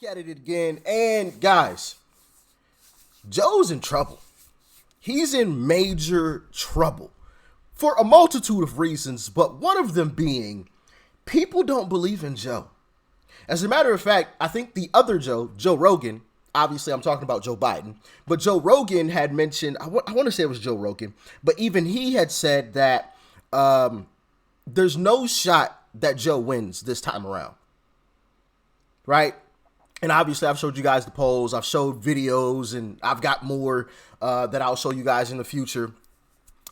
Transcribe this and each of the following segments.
At it again, and guys, Joe's in trouble. He's in major trouble for a multitude of reasons, but one of them being people don't believe in Joe. As a matter of fact, I think the other Joe Rogan, obviously I'm talking about Joe Biden, but Joe Rogan had mentioned, I want to say it was Joe Rogan, but even he had said that there's no shot that Joe wins this time around, right? And obviously, I've showed you guys the polls. I've showed videos, and I've got more that I'll show you guys in the future.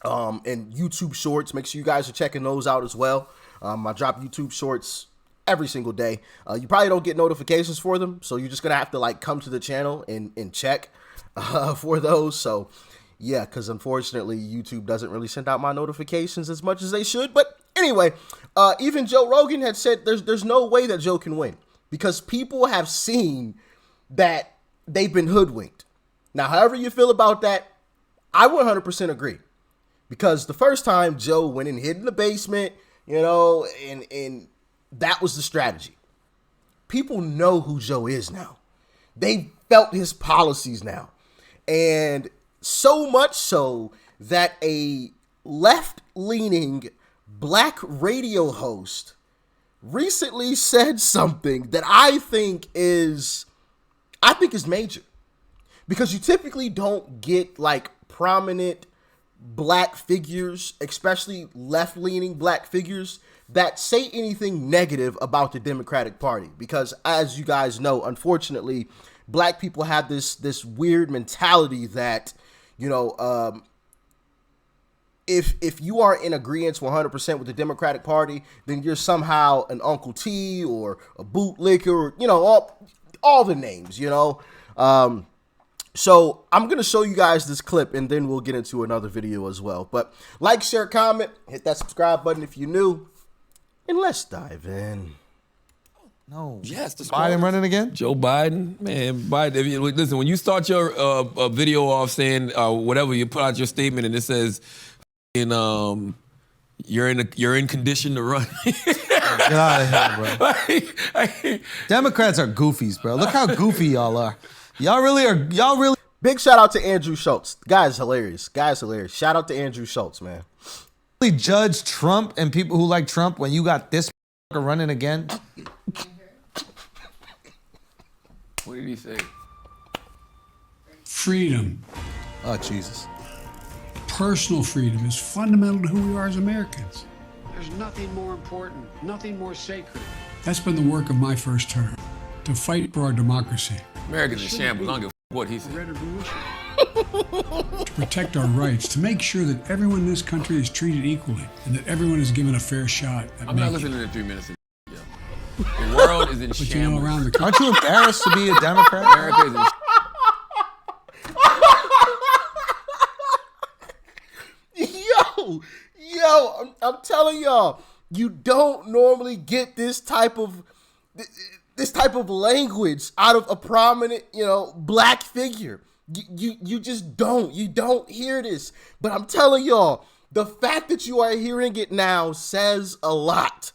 And YouTube Shorts, make sure you guys are checking those out as well. I drop YouTube Shorts every single day. You probably don't get notifications for them, so you're just going to have to like come to the channel and check for those. So, yeah, because unfortunately, YouTube doesn't really send out my notifications as much as they should. But anyway, even Joe Rogan had said there's no way that Joe can win, because people have seen that they've been hoodwinked. Now, however you feel about that, I 100% agree. Because the first time Joe went and hid in the basement, you know, and that was the strategy. People know who Joe is now. They felt his policies now. And so much so that a left-leaning black radio host recently said something that I think is major, because you typically don't get like prominent black figures, especially left-leaning black figures, that say anything negative about the Democratic Party. Because as you guys know, unfortunately, black people have this weird mentality that, you know, if you are in agreement 100% with the Democratic Party, then you're somehow an Uncle T or a bootlicker, or, you know, all the names, you know. So I'm going to show you guys this clip, and then we'll get into another video as well. But like, share, comment, hit that subscribe button if you're new, and let's dive in. No. Yes, Biden running again? Joe Biden, man, Biden. If you, listen, when you start your video off saying whatever, you put out your statement and it says, you're in condition to run. Get out of here, bro. Democrats are goofies, bro. Look how goofy y'all are. Y'all really. Big shout out to Andrew Schultz. The guy's hilarious. Shout out to Andrew Schultz, man. Really judge Trump and people who like Trump when you got this running again. What did he say? Freedom. Oh, Jesus. Personal freedom is fundamental to who we are as Americans. There's nothing more important, nothing more sacred. That's been the work of my first term, to fight for our democracy, Americans in shambles. I don't give a what he said. to protect our rights, to make sure that everyone in this country is treated equally and that everyone is given a fair shot at I'm not making listening to 3 minutes. The world is in But you know, shambles. around the Aren't you embarrassed to be a Democrat? America is in I'm telling y'all, you don't normally get this type of language out of a prominent, you know, black figure. You just don't. You don't hear this. But I'm telling y'all, the fact that you are hearing it now says a lot.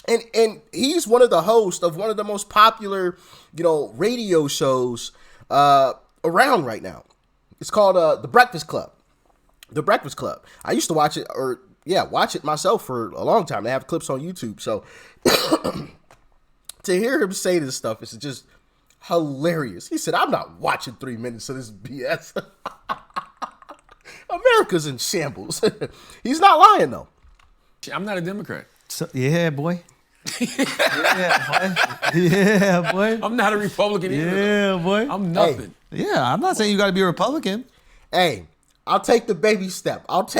And he's one of the hosts of one of the most popular, you know, radio shows around right now. It's called The Breakfast Club. The Breakfast Club. I used to watch it, watch it myself for a long time. They have clips on YouTube. So to hear him say this stuff is just hilarious. He said, I'm not watching 3 minutes of this BS. America's in shambles. He's not lying, though. I'm not a Democrat. So, yeah, boy. Yeah, boy. I'm not a Republican either. Yeah, boy. I'm nothing. Yeah, I'm not saying you got to be a Republican. Hey, I'll take the baby step. I don't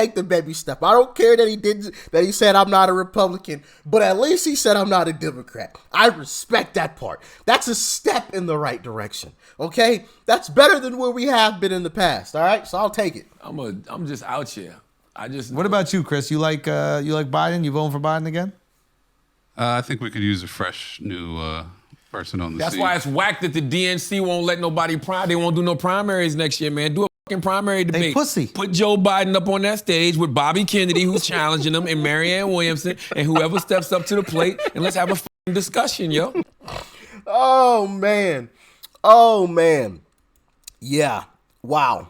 care that he said I'm not a Republican, but at least he said I'm not a Democrat. I respect that part. That's a step in the right direction. Okay? That's better than where we have been in the past. All right? So I'll take it. I'm just out here. What about you, Chris? You like Biden? You voting for Biden again? I think we could use a fresh new person on the That's scene. why it's whack that the DNC won't let nobody they won't do no primaries next year, man. Do a primary debate. pussy. Put Joe Biden up on that stage with Bobby Kennedy, who's challenging him, and Marianne Williamson, and whoever steps up to the plate, and let's have a discussion, yo. Oh, man. Oh, man. Yeah. Wow.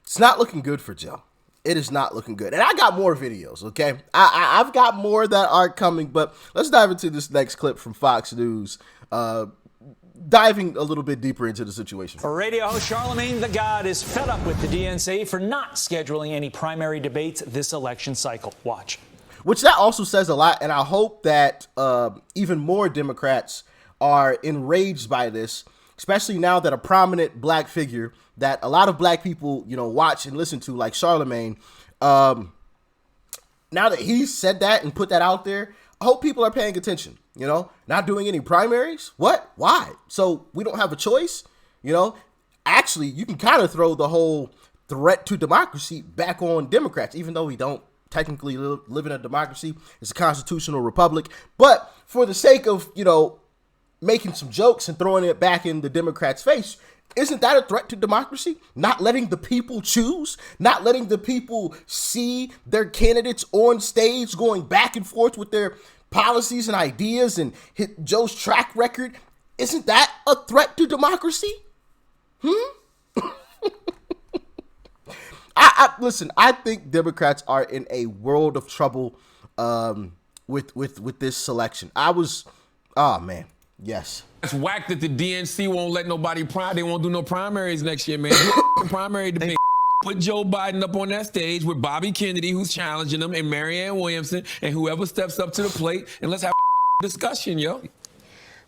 It's not looking good for Joe. It is not looking good. And I got more videos, okay? I've got more that are coming, but let's dive into this next clip from Fox News, diving a little bit deeper into the situation. For radio host Charlemagne the God is fed up with the DNC for not scheduling any primary debates this election cycle. Watch. Which that also says a lot, and I hope that even more Democrats are enraged by this, especially now that a prominent black figure that a lot of black people, watch and listen to, like Charlemagne, now that he said that and put that out there, I hope people are paying attention, not doing any primaries. What? Why? So we don't have a choice, Actually, you can kind of throw the whole threat to democracy back on Democrats, even though we don't technically live in a democracy. It's a constitutional republic. But for the sake of, making some jokes and throwing it back in the Democrats' face, isn't that a threat to democracy? Not letting the people choose, not letting the people see their candidates on stage going back and forth with their policies and ideas and hit Joe's track record. Isn't that a threat to democracy? Listen, I think Democrats are in a world of trouble with this selection. Oh man. Yes. It's whack that the DNC won't let nobody they won't do no primaries next year, man. Primary debate. Put Joe Biden up on that stage with Bobby Kennedy, who's challenging him, and Marianne Williamson, and whoever steps up to the plate, and let's have a discussion, yo.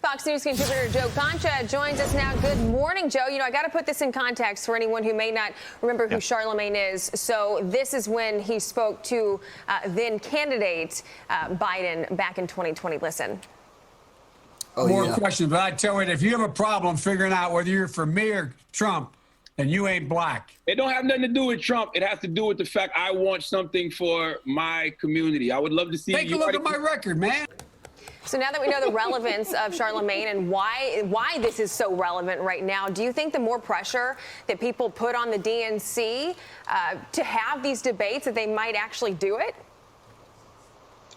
Fox News contributor Joe Concha joins us now. Good morning, Joe. I got to put this in context for anyone who may not remember who Charlemagne is. So this is when he spoke to then candidate Biden back in 2020. Listen. More questions, but I tell you, if you have a problem figuring out whether you're for me or Trump, then you ain't black. It don't have nothing to do with Trump. It has to do with the fact I want something for my community. I would love to see. Take a look at my record, man. So now that we know the relevance of Charlemagne and why this is so relevant right now, do you think the more pressure that people put on the DNC to have these debates, that they might actually do it?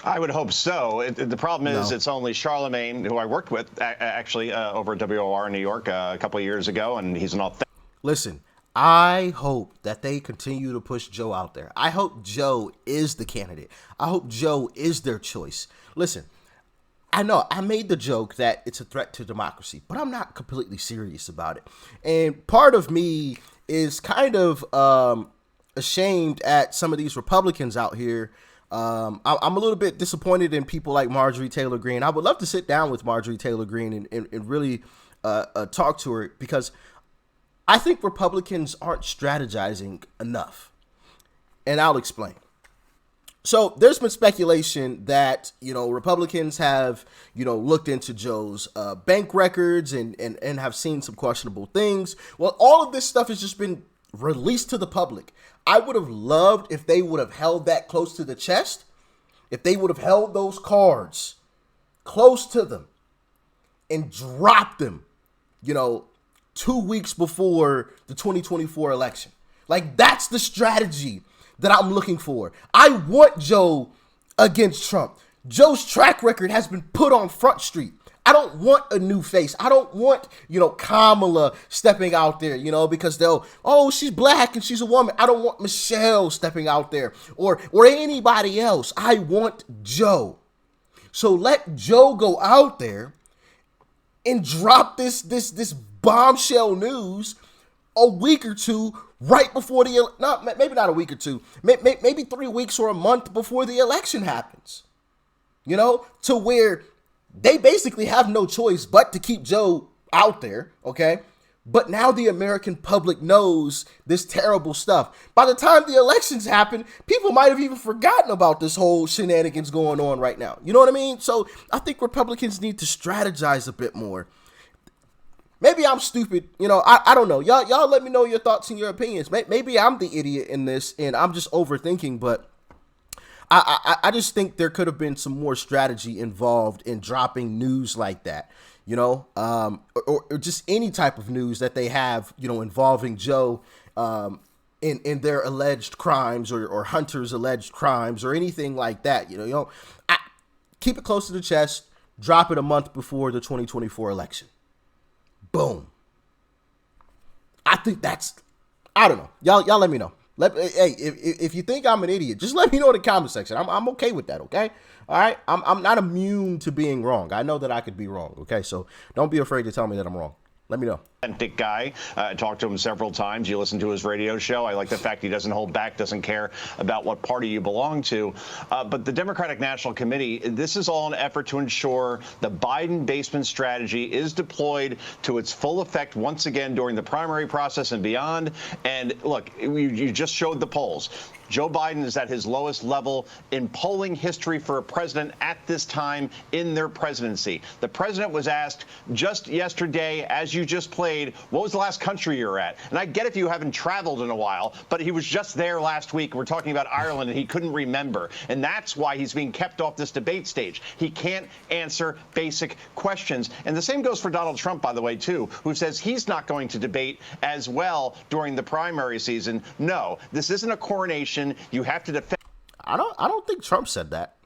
I would hope so. The problem is it's only Charlemagne, who I worked with actually over at WOR in New York a couple of years ago, and he's an authentic. Listen, I hope that they continue to push Joe out there. I hope Joe is the candidate. I hope Joe is their choice. Listen, I know I made the joke that it's a threat to democracy, but I'm not completely serious about it. And part of me is kind of ashamed at some of these Republicans out here. I'm a little bit disappointed in people like Marjorie Taylor Greene. I would love to sit down with Marjorie Taylor Greene and really talk to her, because I think Republicans aren't strategizing enough. And I'll explain. So there's been speculation that, Republicans have, looked into Joe's bank records and have seen some questionable things. Well, all of this stuff has just been released to the public. I would have loved if they would have held that close to the chest, if they would have held those cards close to them and dropped them, 2 weeks before the 2024 election. Like, that's the strategy that I'm looking for. I want Joe against Trump. Joe's track record has been put on Front Street. I don't want a new face. I don't want, Kamala stepping out there, because she's black and she's a woman. I don't want Michelle stepping out there or anybody else. I want Joe. So let Joe go out there and drop this bombshell news a week or two right before maybe not a week or two, maybe 3 weeks or a month before the election happens, to where they basically have no choice but to keep Joe out there, okay? But now the American public knows this terrible stuff. By the time the elections happen, people might have even forgotten about this whole shenanigans going on right now. You know what I mean? So I think Republicans need to strategize a bit more. Maybe I'm stupid. I don't know. Y'all let me know your thoughts and your opinions. Maybe I'm the idiot in this and I'm just overthinking, but I just think there could have been some more strategy involved in dropping news like that. or just any type of news that they have, involving Joe in their alleged crimes or Hunter's alleged crimes or anything like that. Keep it close to the chest. Drop it a month before the 2024 election. Boom. I think I don't know. Y'all let me know. Hey, if you think I'm an idiot, just let me know in the comment section. I'm okay with that, okay? All right? I'm not immune to being wrong. I know that I could be wrong, okay? So don't be afraid to tell me that I'm wrong. Let me know. Authentic guy. I talked to him several times. You listen to his radio show. I like the fact he doesn't hold back, doesn't care about what party you belong to. But the Democratic National Committee, this is all an effort to ensure the Biden basement strategy is deployed to its full effect once again during the primary process and beyond. And look, you just showed the polls. Joe Biden is at his lowest level in polling history for a president at this time in their presidency. The president was asked just yesterday, as you just played, what was the last country you were at? And I get if you haven't traveled in a while, but he was just there last week. We're talking about Ireland, and he couldn't remember. And that's why he's being kept off this debate stage. He can't answer basic questions. And the same goes for Donald Trump, by the way, too, who says he's not going to debate as well during the primary season. No, this isn't a coronation. You have to defend. I don't think Trump said that.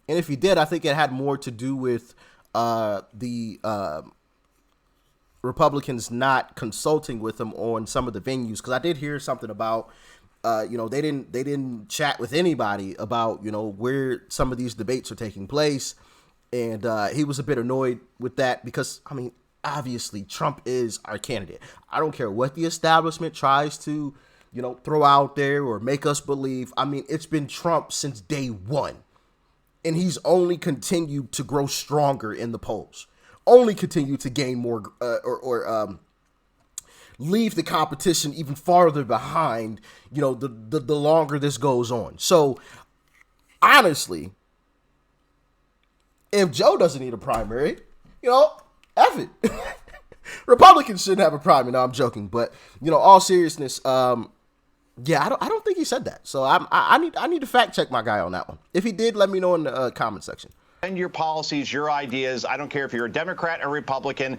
And if he did, I think it had more to do with the Republicans not consulting with him on some of the venues. Because I did hear something about, they didn't chat with anybody about, where some of these debates are taking place. And he was a bit annoyed with that because, obviously Trump is our candidate. I don't care what the establishment tries to throw out there or make us believe. It's been Trump since day one. And he's only continued to grow stronger in the polls. Only continue to gain more or leave the competition even farther behind, the longer this goes on. So, honestly, if Joe doesn't need a primary, F it. Republicans shouldn't have a primary. No, I'm joking. But, all seriousness, yeah, I don't think he said that. So I need to fact check my guy on that one. If he did, let me know in the comment section. And your policies, your ideas. I don't care if you're a Democrat or Republican.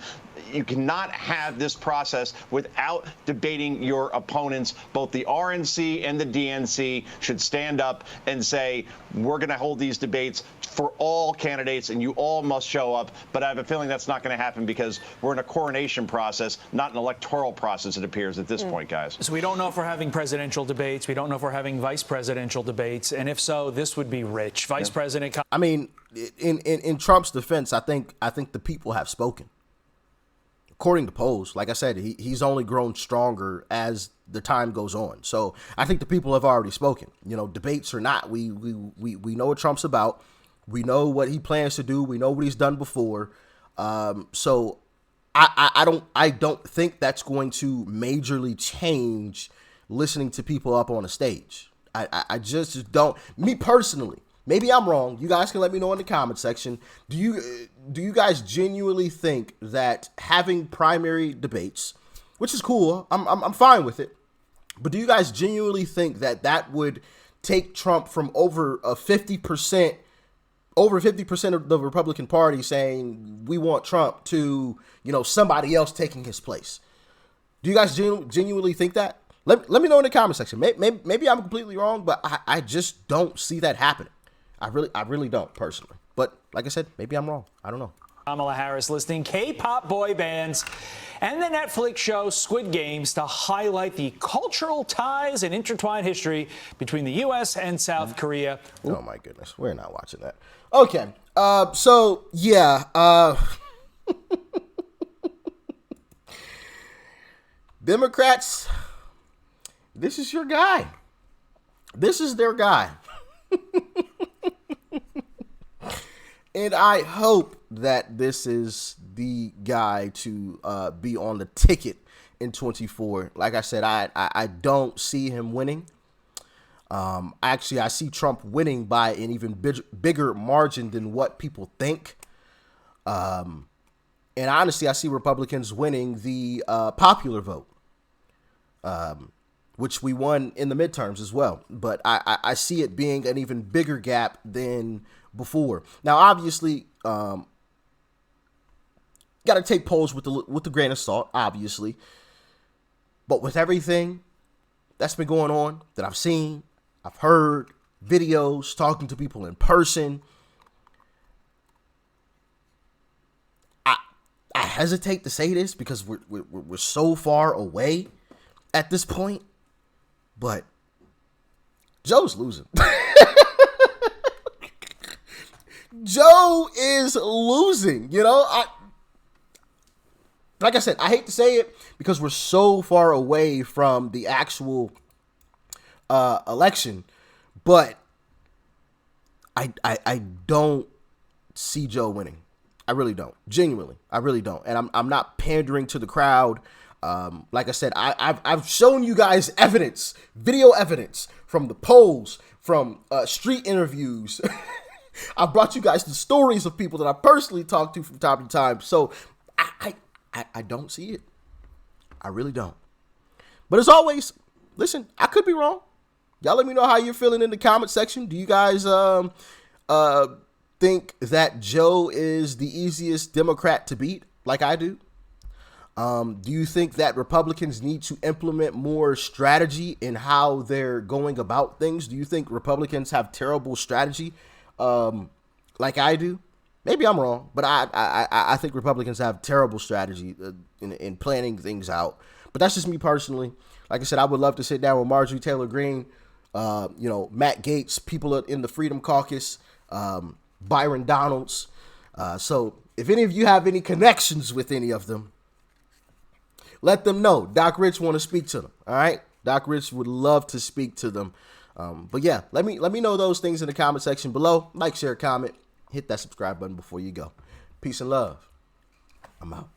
You cannot have this process without debating your opponents. Both the RNC and the DNC should stand up and say, we're going to hold these debates for all candidates and you all must show up. But I have a feeling that's not going to happen because we're in a coronation process, not an electoral process, it appears at this point, guys. So we don't know if we're having presidential debates. We don't know if we're having vice presidential debates. And if so, this would be rich. Vice President. In Trump's defense, I think the people have spoken. According to polls, like I said, he's only grown stronger as the time goes on. So I think the people have already spoken. Debates or not, we know what Trump's about. We know what he plans to do. We know what he's done before. So I don't think that's going to majorly change listening to people up on a stage. I just don't. Me personally. Maybe I'm wrong. You guys can let me know in the comment section. Do you guys genuinely think that having primary debates, which is cool, I'm fine with it, but do you guys genuinely think that would take Trump from over 50% of the Republican Party saying we want Trump to, somebody else taking his place? Do you guys genuinely think that? Let me know in the comment section. Maybe I'm completely wrong, but I just don't see that happening. I really don't personally. But like I said, maybe I'm wrong. I don't know. Kamala Harris listing K-pop boy bands and the Netflix show Squid Games to highlight the cultural ties and intertwined history between the U.S. and South Korea. Oh my goodness, we're not watching that. Okay, so yeah, Democrats, this is your guy. This is their guy. And I hope that this is the guy to be on the ticket in 24. Like I said, I don't see him winning. Actually, I see Trump winning by an even bigger margin than what people think. And honestly, I see Republicans winning the popular vote, which we won in the midterms as well. But I see it being an even bigger gap than before. Now, obviously, got to take polls with the grain of salt, obviously. But with everything that's been going on that I've seen, I've heard videos, talking to people in person, I hesitate to say this because we're so far away at this point, but Joe's losing. Joe is losing. You know, like I said, I hate to say it because we're so far away from the actual election, but I don't see Joe winning. I really don't. Genuinely, I really don't. And I'm not pandering to the crowd. Like I said, I've shown you guys evidence, video evidence from the polls, from street interviews. I've brought you guys the stories of people that I personally talked to from time to time. So I don't see it. I really don't. But as always, listen, I could be wrong. Y'all let me know how you're feeling in the comment section. Do you guys think that Joe is the easiest Democrat to beat, like I do? Do you think that Republicans need to implement more strategy in how they're going about things? Do you think Republicans have terrible strategy, like I do? Maybe I'm wrong, but I think Republicans have terrible strategy in planning things out. But that's just me personally. Like I said, I would love to sit down with Marjorie Taylor Greene, Matt Gaetz, people in the Freedom Caucus, Byron Donalds. So if any of you have any connections with any of them, let them know. Doc Rich want to speak to them. All right. Doc Rich would love to speak to them. But yeah, let me know those things in the comment section below. Like, share, comment, hit that subscribe button before you go. Peace and love. I'm out.